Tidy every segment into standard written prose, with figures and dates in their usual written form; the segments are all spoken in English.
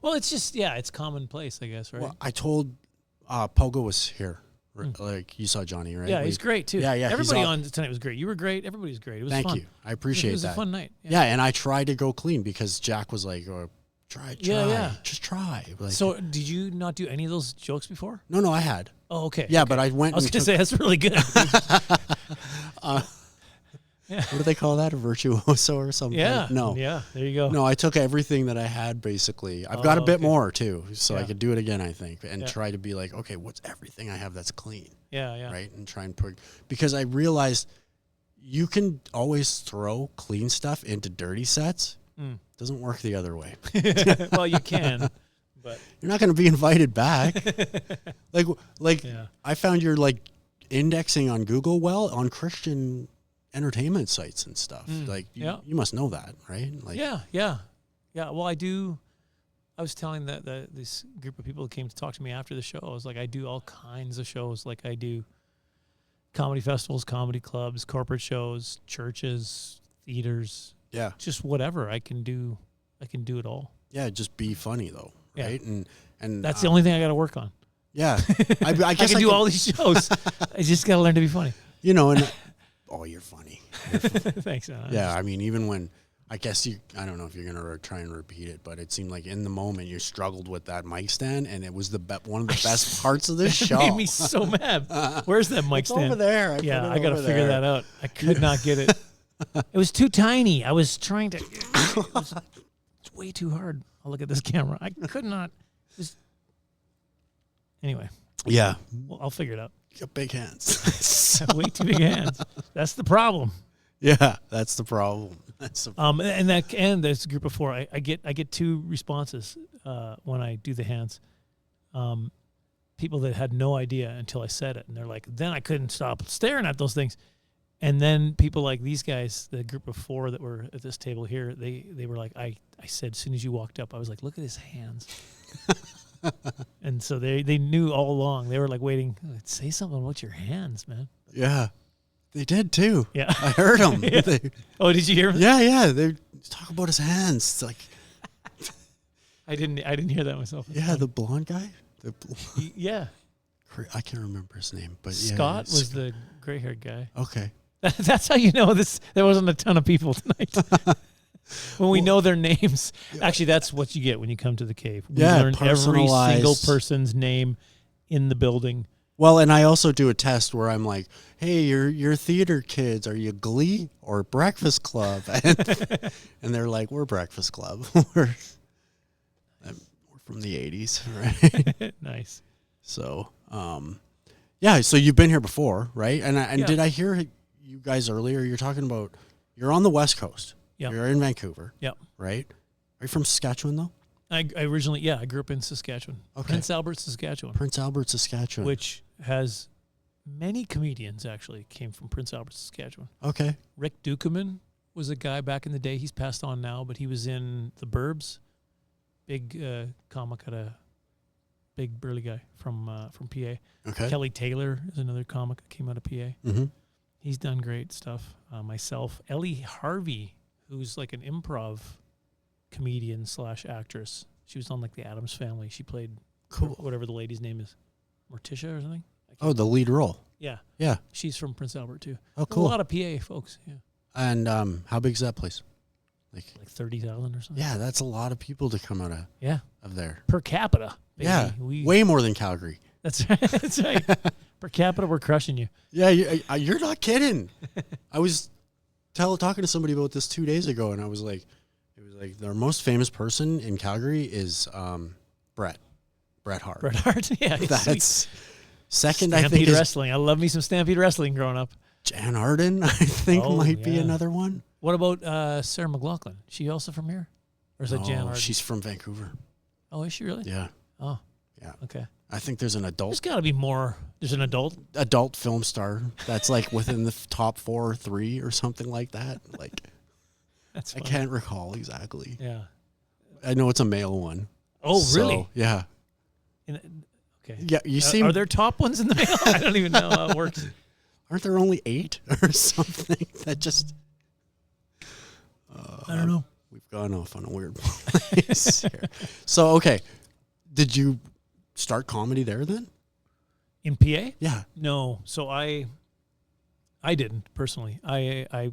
Well, it's just, it's commonplace, I guess, right? Well, I told Pogo was here. Like, you saw Johnny, right? Yeah, he's great, too. Yeah. Everybody on tonight was great. You were great. Everybody was great. It was fun. Thank you. I appreciate that. It was a fun night. Yeah, and I tried to go clean because Jack was like, try. Just try. Like, so did you not do any of those jokes before? No, I had. Oh, okay. Yeah, okay. but I went I was going to say, that's really good. What do they call that? A virtuoso or something? Yeah. No. Yeah, there you go. No, I took everything that I had, basically. I've got a bit more, too, so I could do it again, I think, and try to be like, okay, what's everything I have that's clean? Yeah. Right? And try and put... Because I realized you can always throw clean stuff into dirty sets. Doesn't work the other way. Well, you can, but... You're not going to be invited back. I found you're, like, indexing on Google well on Christian... entertainment sites and stuff. Like you must know that, right? Like Yeah. Well, I do. I was telling this group of people that came to talk to me after the show. I was like, I do all kinds of shows. Like I do comedy festivals, comedy clubs, corporate shows, churches, theaters. Yeah, just whatever I can do. I can do it all. Yeah, just be funny though, right? And that's the only thing I got to work on. Yeah, I guess I can do all these shows. I just got to learn to be funny. You know, and. Oh, you're funny. Thanks. Yeah, I mean, even when, I guess I don't know if you're going to try and repeat it, but it seemed like in the moment you struggled with that mic stand, and it was one of the best parts of this show. It made me so mad. Where's that mic stand? Over there. I got to figure that out. I could not get it. It was too tiny. I was trying to. It's way too hard. I'll look at this camera. I could not. Anyway. Yeah. Well, I'll figure it out. You got big hands. Way too big hands. That's the problem. Yeah, that's the problem. And there's a group of four. I get two responses when I do the hands. People that had no idea until I said it, and they're like, then I couldn't stop staring at those things. And then people like these guys, the group of four that were at this table here, they were like, I said as soon as you walked up, I was like, look at his hands. And so they knew all along. They were like waiting. Say something about your hands, man. Yeah, they did too. Yeah, I heard them. Yeah. Oh, did you hear them? Yeah. They talk about his hands. It's like I didn't hear that myself. Yeah, the blonde guy. Yeah, I can't remember his name, but Scott was the gray-haired guy. Okay, that's how you know this. There wasn't a ton of people tonight. When we know their names. Actually, that's what you get when you come to the cave. We learn every single person's name in the building. Well, and I also do a test where I'm like, hey, you're theater kids. Are you Glee or Breakfast Club? And they're like, we're Breakfast Club. We're from the 80s, right? Nice. So, so you've been here before, right? And did I hear you guys earlier? You're talking about, you're on the West Coast. Yep. You're in Vancouver. Yep. Right? Are you from Saskatchewan, though? I originally, I grew up in Saskatchewan. Okay. Prince Albert, Saskatchewan. Prince Albert, Saskatchewan. Which has many comedians, actually, came from Prince Albert, Saskatchewan. Okay. Rick Dukeman was a guy back in the day. He's passed on now, but he was in The Burbs. Big comic, big burly guy from PA. Okay. Kelly Taylor is another comic that came out of PA. Mm-hmm. He's done great stuff. Myself, Ellie Harvey, who's like an improv comedian / actress. She was on like the Addams Family. She played whatever the lady's name is, Morticia or something. Oh, the lead role. Yeah. Yeah. She's from Prince Albert too. Oh, cool. A lot of PA folks. Yeah. And how big is that place? Like 30,000 or something. Yeah, that's a lot of people to come out of there. Per capita. Baby. Yeah, way more than Calgary. That's right. That's right. Per capita, we're crushing you. Yeah, you're not kidding. I was talking to somebody about this 2 days ago, and I was like, their most famous person in Calgary is Bret Hart. Bret Hart, yeah. That's second, Stampede I think. Wrestling. I love me some Stampede Wrestling growing up. Jan Arden, I think, might be another one. What about Sarah McLachlan? She also from here? Or is that Jan Arden? She's from Vancouver. Oh, is she really? Yeah. Oh. Yeah. Okay. I think there's an adult. There's got to be more. There's an adult film star that's like within the top 4 or 3 or something like that. Like, that's funny. I can't recall exactly. Yeah. I know it's a male one. Oh, really? Yeah. Okay. Yeah, you see. Are there top ones in the male? I don't even know how it works. Aren't there only 8 or something? That just. I don't know. we've gone off on a weird place here. So, okay. Did you start comedy there then? In PA? Yeah. No. So I didn't personally. I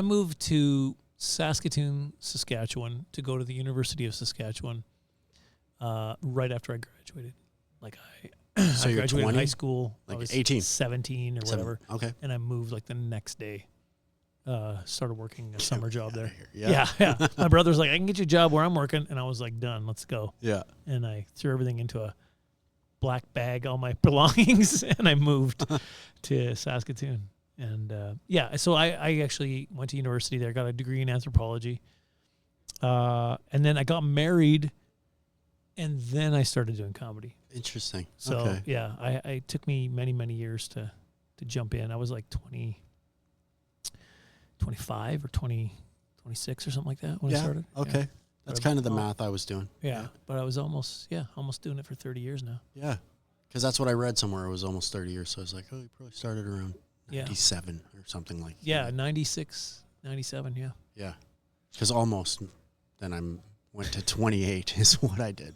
moved to Saskatoon, Saskatchewan to go to the University of Saskatchewan right after I graduated. Like So I you're graduated 20? high school. Like I was 18? 17 or whatever. Okay. And I moved like the next day. Started working a summer job there. Yeah. Yeah. My brother was like, I can get you a job where I'm working. And I was like, done, let's go. Yeah. And I threw everything into a black bag, all my belongings, and I moved to Saskatoon. And so I actually went to university there, got a degree in anthropology. And then I got married, and then I started doing comedy. Interesting. So, okay. yeah, it took me many, many years to jump in. I was like 25 or 26 or something like that when I started. Okay. Yeah. That's kind of the math I was doing. Yeah. But I was almost doing it for 30 years now. Yeah. Because that's what I read somewhere. It was almost 30 years. So I was like, oh, you probably started around 97 or something like that. Yeah, 96, 97, yeah. Yeah. Because almost then I went to 28 is what I did.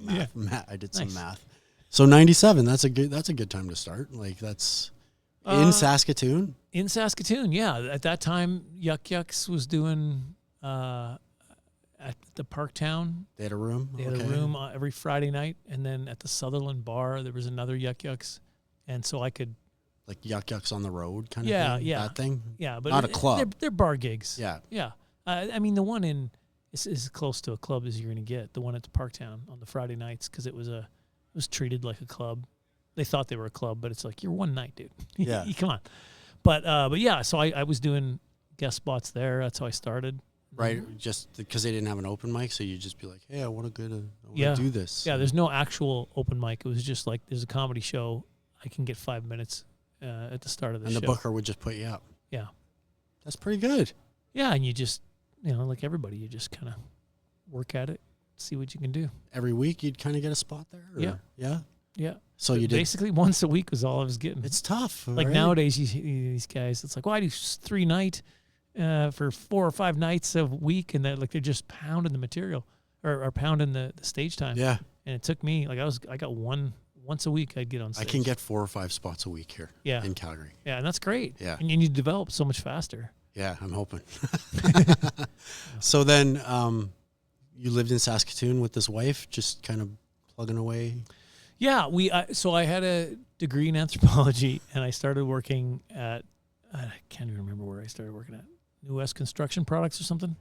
I did some math. So 97, that's a good time to start. Like that's in Saskatoon? In Saskatoon, yeah. At that time, Yuk Yuk's was doing at the Parktown. They had a room? They had a room every Friday night. And then at the Sutherland Bar, there was another Yuk Yuk's. And so I could... Like Yuk Yuk's on the road kind of thing? Yeah. That thing? Yeah. But not a club. They're bar gigs. Yeah. Yeah. I mean, the one in... is as close to a club as you're going to get. The one at the Parktown on the Friday nights, because it was treated like a club. They thought they were a club, but it's like, you're one night, dude. Yeah. Come on. But yeah, so I was doing guest spots there. That's how I started. Right, just because they didn't have an open mic, so you just be like, hey, I want to do this. Yeah, there's no actual open mic. It was just like, there's a comedy show. I can get 5 minutes at the start of the show. And the booker would just put you up. Yeah. That's pretty good. Yeah, and you just, like everybody, you just kind of work at it, see what you can do. Every week you'd kind of get a spot there? Or? Yeah. Yeah? Yeah. So you did. Basically, once a week was all I was getting. It's tough. Like right? nowadays, these guys, it's like, well, I do 3 night for 4 or 5 nights a week, and they're just pounding the material or pounding the stage time. Yeah. And it took me, like I got once a week I'd get on stage. I can get 4 or 5 spots a week here in Calgary. Yeah, and that's great. Yeah. And you develop so much faster. Yeah, I'm hoping. So then you lived in Saskatoon with this wife, just kind of plugging away? Yeah, so I had a degree in anthropology, and I started working at, I can't even remember where I started working at, New West Construction Products or something.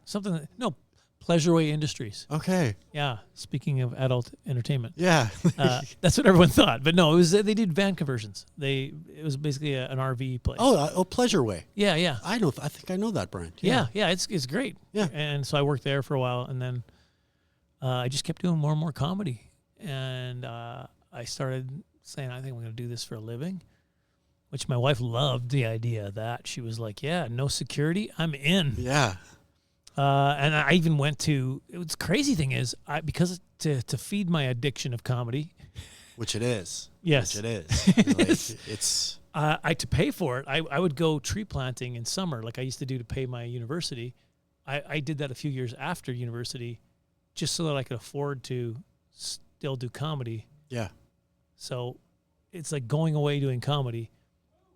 Pleasureway Industries. Okay. Yeah, speaking of adult entertainment. Yeah. That's what everyone thought. But no, they did van conversions. It was basically an RV place. Oh, Pleasureway. Yeah. I think I know that brand. Yeah, it's great. Yeah. And so I worked there for a while, and then I just kept doing more and more comedy. And I started saying, I think I'm going to do this for a living, which my wife loved the idea of that. She was like, yeah, no security, I'm in. Yeah. And I even went to, the crazy thing is, because to feed my addiction of comedy. Which it is. Yes. Which it is. It's. To pay for it, I would go tree planting in summer, like I used to do to pay my university. I did that a few years after university, just so that I could afford to still do comedy. Yeah. So it's like going away doing comedy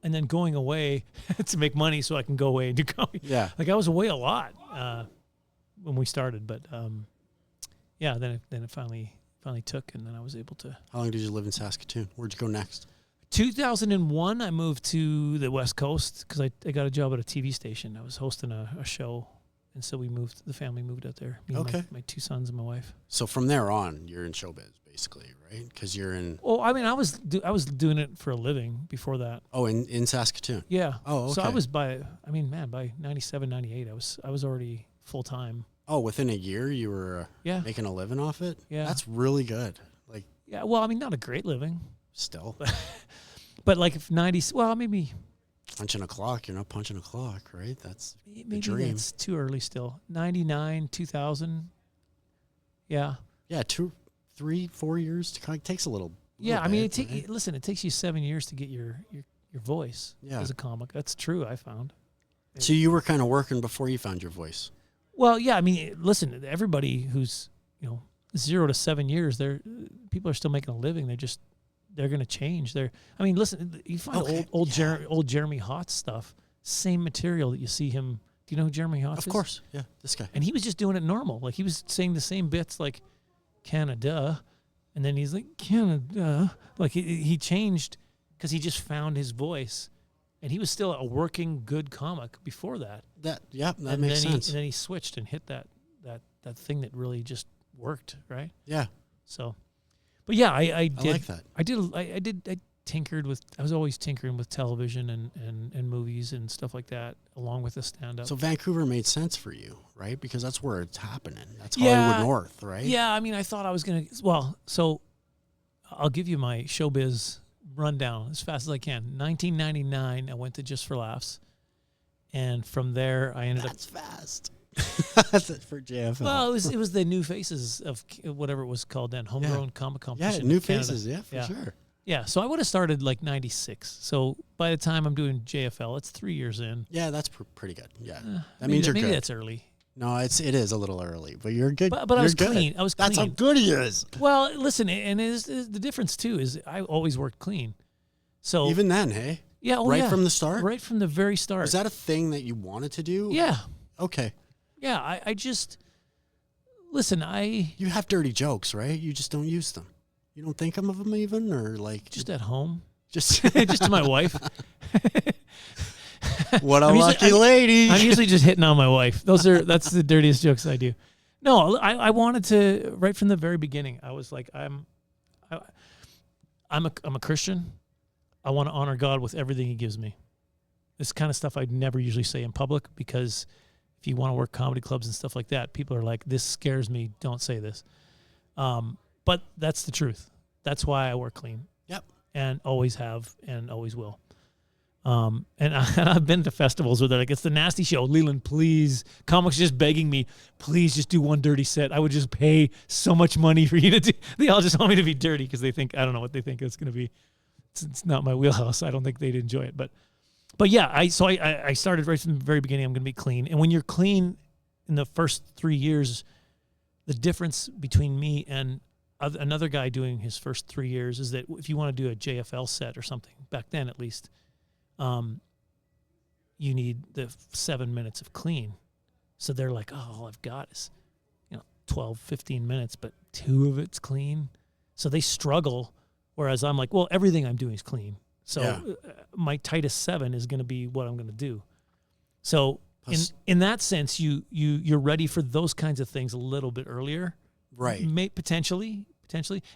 and then going away to make money so I can go away and do comedy. Yeah. Like I was away a lot when we started, but then it finally took, and then I was able to. How long did you live in Saskatoon? Where'd you go next? 2001, I moved to the West Coast because I got a job at a TV station. I was hosting a show. And so the family moved out there. Me and my 2 sons and my wife. So from there on, you're in showbiz, basically, right? Because you're in. Oh, I mean, I was doing it for a living before that. Oh, in Saskatoon. Yeah. Oh, okay. So I was by 97, 98, I was already full time. Oh, within a year, you were making a living off it. Yeah. That's really good. Like. Yeah. Well, I mean, not a great living. Still. But like if 90. Well, maybe. Punching a clock, you're not punching a clock, right? That's maybe the dream. That's too early still. 99, 2000. Yeah. Yeah, 2, 3, 4 years to kind of takes a little. Yeah, I mean, it takes you 7 years to get your voice as a comic. That's true. I found. So you were kind of working before you found your voice. Well, yeah, I mean, listen, everybody who's, 0 to 7 years, people are still making a living. They're going to change. Listen, you find old Jeremy Hotz stuff, same material that you see him. Do you know who Jeremy Hotz is? Of course, yeah, this guy. And he was just doing it normal. Like, he was saying the same bits like Canada, and then he's like, Canada. Like, he changed because he just found his voice. And he was still a working good comic before that. That makes sense. And then he switched and hit that thing that really just worked, right? Yeah. So, but yeah, I did. I like that. I tinkered with. I was always tinkering with television and movies and stuff like that, along with the stand up. So Vancouver made sense for you, right? Because that's where it's happening. That's Hollywood North, right? Yeah, I mean, I thought I was gonna. Well, so I'll give you my showbiz rundown as fast as I can. 1999, I went to Just for Laughs, and from there I ended up. That's fast. That's it for JFL. Well, it was the New Faces of whatever it was called then, homegrown comic competition. Yeah, New in Canada. Faces. Yeah, for sure. Yeah, so I would have started like 96. So by the time I'm doing JFL, it's 3 years in. Yeah, that's pretty good. Yeah, that means you're good. Maybe that's early. No, it is a little early, but you're good. But I was clean. I was clean. That's how good he is. Well, listen, and the difference too is I always worked clean. So even then, hey. Yeah. Right from the start. Right from the very start. Was that a thing that you wanted to do? Yeah. Okay. Yeah, I just listen. You have dirty jokes, right? You just don't use them. You don't think of them even, or like just at home, just just to my wife. What a lucky lady! I'm usually just hitting on my wife. That's the dirtiest jokes I do. No, I wanted to right from the very beginning. I was like, I'm a Christian. I want to honor God with everything He gives me. This kind of stuff I'd never usually say in public because if you want to work comedy clubs and stuff like that, people are like, "This scares me. Don't say this." But that's the truth. That's why I work clean. Yep. And always have and always will. And I've been to festivals where they're like, it's the nasty show. Leland, please. Comics just begging me, please just do one dirty set. I would just pay so much money for you to do. They all just want me to be dirty because they think, I don't know what they think it's going to be. It's not my wheelhouse. I don't think they'd enjoy it. But yeah, I started right from the very beginning. I'm going to be clean. And when you're clean in the first 3 years, the difference between me and another guy doing his first 3 years is that if you want to do a JFL set or something, back then at least, you need the 7 minutes of clean. So they're like, oh, all I've got is 12, 15 minutes, but 2 of it's clean. So they struggle, whereas I'm like, well, everything I'm doing is clean. So my tightest 7 is going to be what I'm going to do. So in that sense, you're ready for those kinds of things a little bit earlier. Right. Potentially.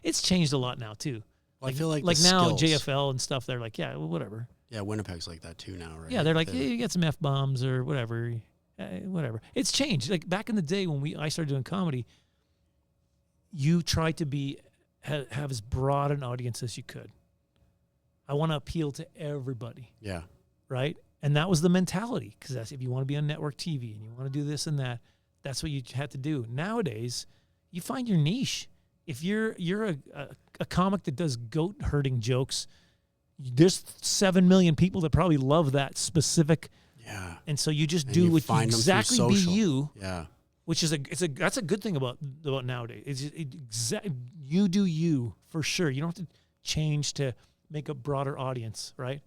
It's changed a lot now too. Well, I feel like now skills. JFL and stuff, they're like, yeah, well, whatever. Yeah, Winnipeg's like that too now, right? Yeah, they're like, hey, you got some F-bombs or whatever. Whatever. It's changed. Like back in the day when I started doing comedy, you tried to have as broad an audience as you could. I want to appeal to everybody. Yeah. Right? And that was the mentality, because that's if you want to be on network TV and you want to do this and that, that's what you had to do. Nowadays, you find your niche. If you're a comic that does goat herding jokes, there's 7 million people that probably love that specific. Yeah. And so you just do what you exactly be you. Yeah. Which is that's a good thing about nowadays. You do you for sure. You don't have to change to make a broader audience, right?